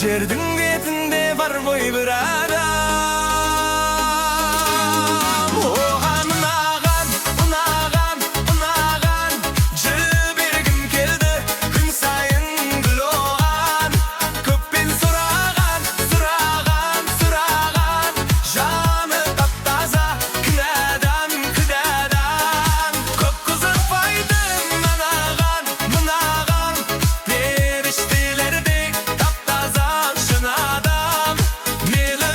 жердің бетінде бар ғой бір адам. Оған ұнаған жібергім келді, күн сайын гүл оған. Көппен сұраған, жаны тап-таза, кінәдан. Көп қызықпайтын мынаған, періштелердей тап-таза шын адам. Мейлі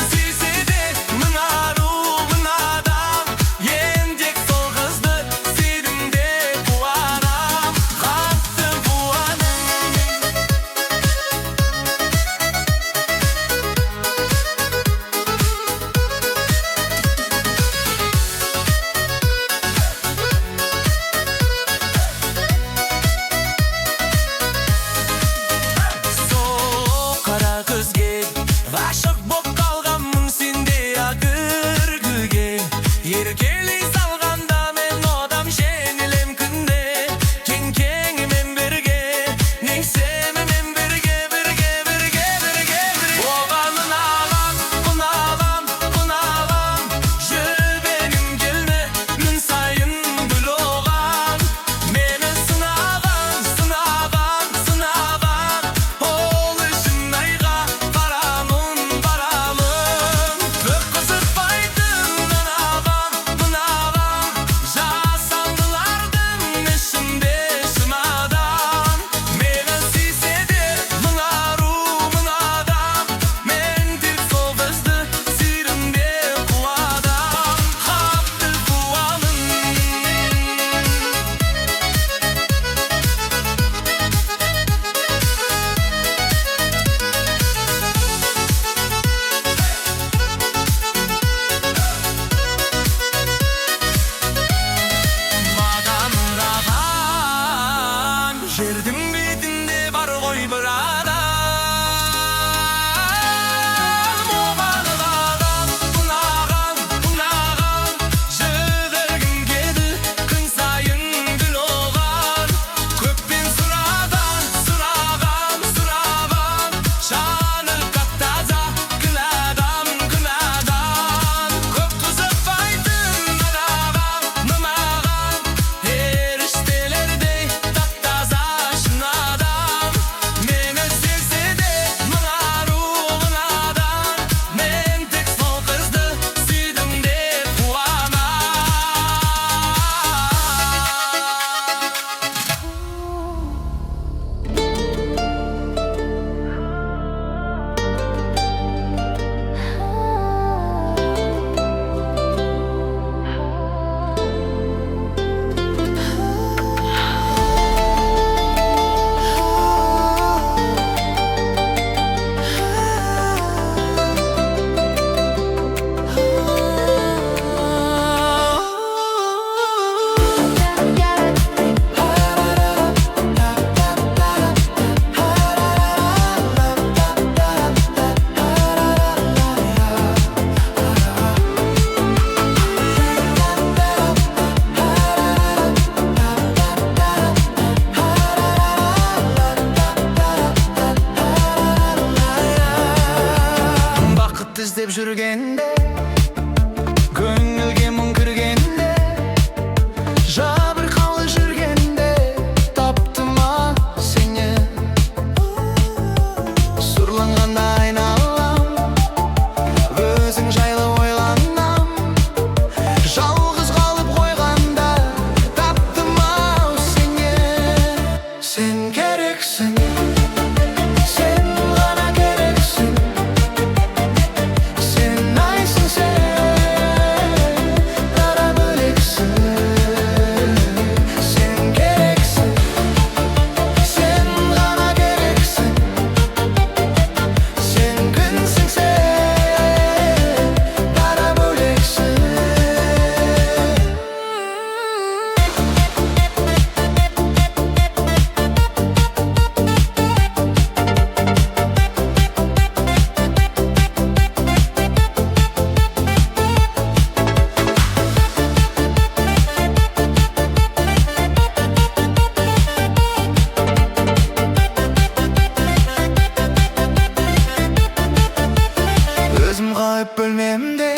Жайып бөлмемде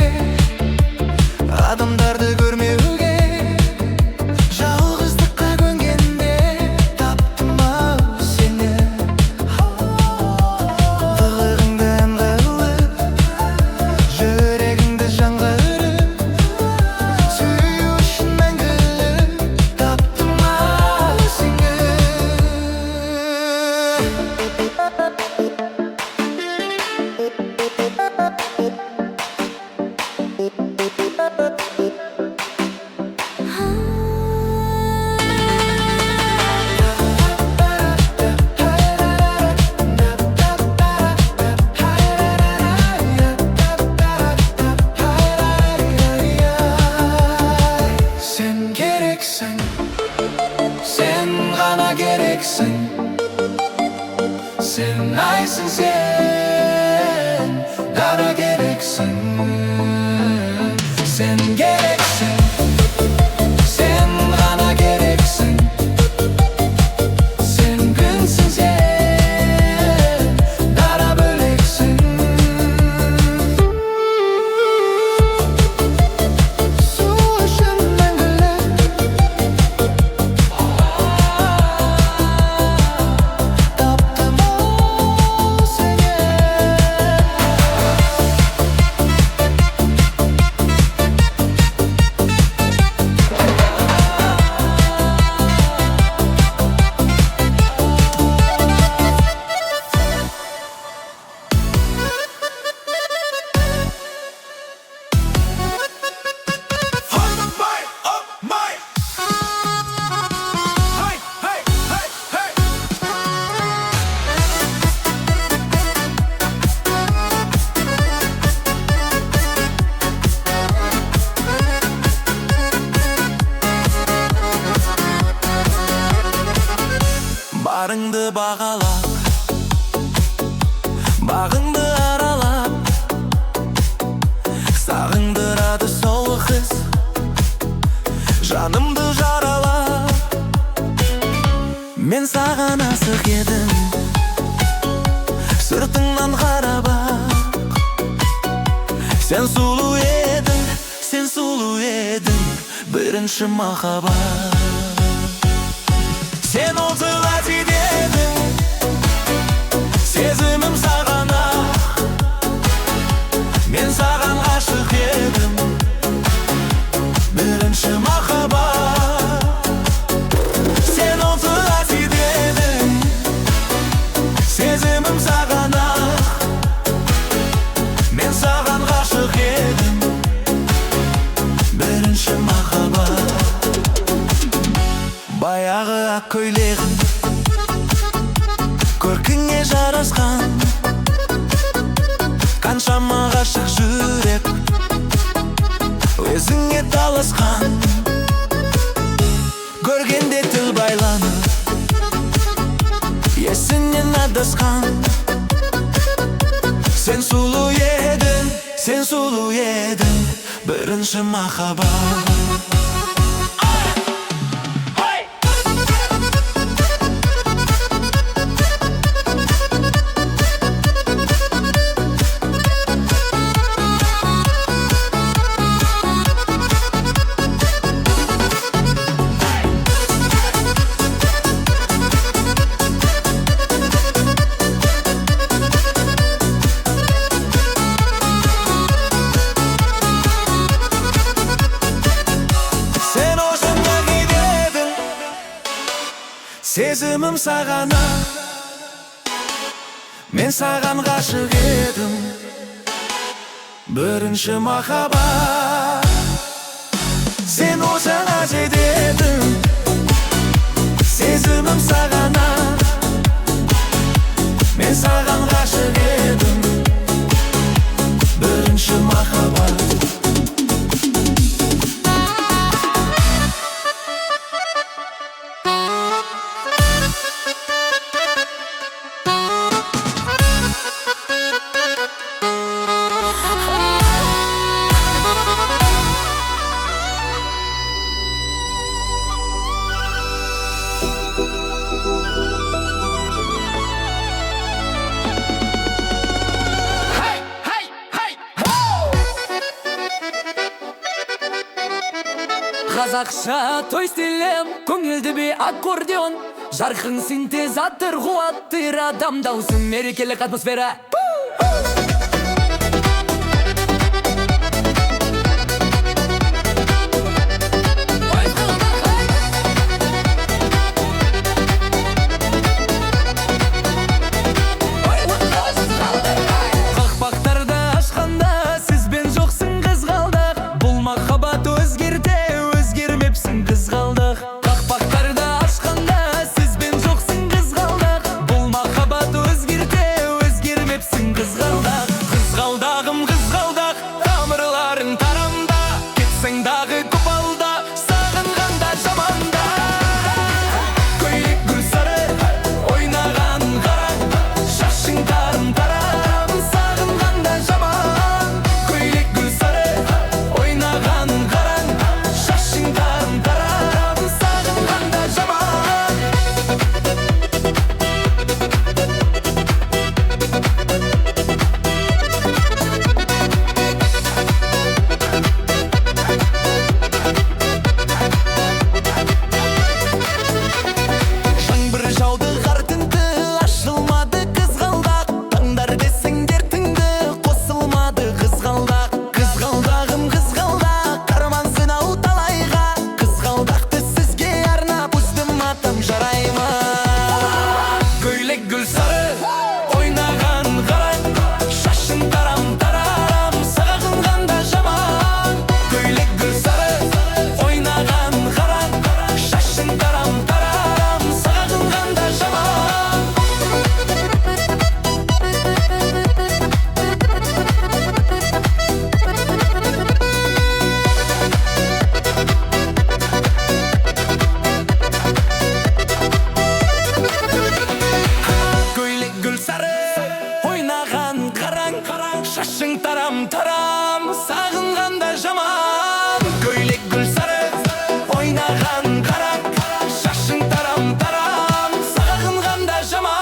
адамдарды көрмеуге, жалғыздыққа көнгенде таптым-ау сені. Дылығыңды ән қылып, жүрегіңді жанға үріп, сүю үшін мәңгілік таптым-ау сені. Sen gereksin, sen ғана керексің, sen айсың, sen ғана керексің. Sen gereksin, sen ғана керексің, sen күнсің, sen дара бөлексің. Су үшін мәңгілік таптым-ау сені. Барыңды бағалап, бағыңды аралап, сағындырады сол қыз, жанымды жаралап. Мен саған асық едім, сыртыңнан қарап-ақ. Сен сұлу едің, бірінші махаббат. Сен отыға тидің, сезімім саған-ақ. Мен саған ғашық едім, бірінші махаббат. Сен отыға тидің, сезімім саған-ақ. Мен саған ғашық едім, бірінші махаббат. Баяғы ақ көйлегің көркіңе жарасқан, қаншама ғашық жүрек өзіңе таласқан. Көргенде тіл байланып, есінен адасқан. Сен сұлу едің, бірінші махаббат. Сезімім саған-ақ, мен саған ғашық едім, бірінші махаббат. Сен осыға жетедің, сезімім саған-ақ, мен саған ғашық едім, бірінші махаббат. Қазақша той стилем, көңілді бе аккордеон, жарқын синтезатор қуаттыр адам даусын, мерекелік атмосфера. Қақпақтарды ашқанда сізбен жоқсың қызғалдақ, бұл махаббат өзгерді, өзгермепсің қызғалдақ. Қақпақтарды ашқанда сізбен жоқсың қызғалдақ, бұл махаббат өзгерді, өзгермепсің қызғалдақ. Қызғалдағым қызғалдақ, тамырларың тарамда, кетсең дағы көпалда, сағынғанда жаманда. Көйлек гүл сары, ойнаған қараң, шашың тарым тарам, сағынғанда жаман. Көйлек гүл сары, ойнаған қараң, шашың тарым тарам, сағынғанда жаман. Жаңбыр жауды қар тінді, ашылмады қызғалдақ, таңдар десеңдер тыңды, қосылмады қызғалдақ. Қызғалдағым қызғалдақ, армансың ау талайға, қызғалдақты сізге арнап өстім атам, жарай ма? Көйлек гүл сары, ойнаған қараң, шашың тарам тарам, сағынғанда жаман. Көйлек гүл сары, ойнаған қараң, шашың тарам тарам, сағынғанда жаман. Көйлек гүл сары, ойнаған қараң, шашың тарам тарам, сағынғанда жаман. Көйлек гүл сары, ойнаған қараң, шашың тарам тарам, сағынғанда жаман.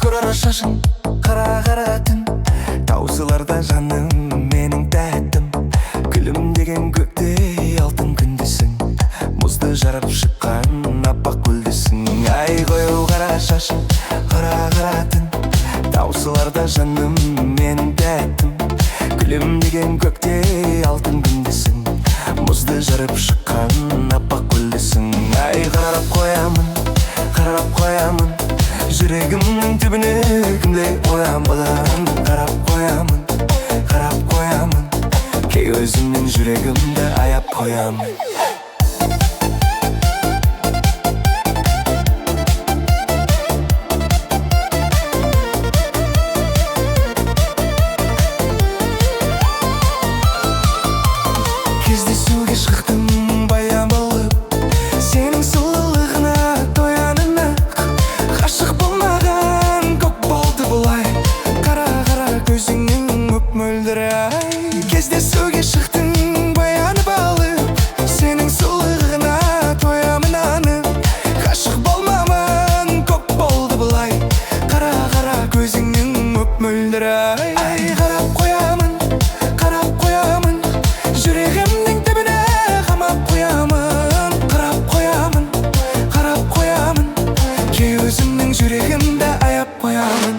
Көр шашың, қара түн, таусыларда жаным менің тәттім. Күлім деген көкте алтын күндесің, мұзды жарып шыққан аппақ көлдесің. Ай қою қара шашың, қара түн, таусыларда жаным менің тәттім. Күлім деген көкте алтын күндесің, мұзды жарып шыққан аппақ көлдесің. Ай қарап қоямын, жүрегімнің түбіне кімде оянбадан. Қарап қоямын, кей өзімнің жүрегімді аяп қоямын. Кездесуге шықтым баян болып, сенің сұлулығына тоянын ақ. Ғашық болмаған көп болды бұлай, қара көзіңнің мөп-мөлдір ай. Кездесуге шықтым баян болып, сенің сұлулығына тоямын анық. Ғашық болмаған көп болды бұлай, қара көзіңнің мөп-мөлдір ай. Қарап қоямын, жүрегімнің түбіне қамап қоямын. Қарап қоямын, кей өзімнің жүрегімді аяп қоямын.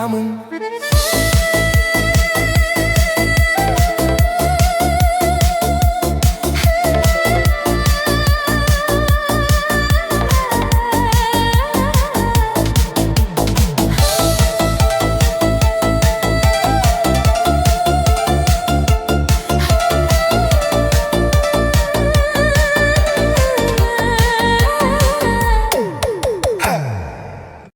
айтамын.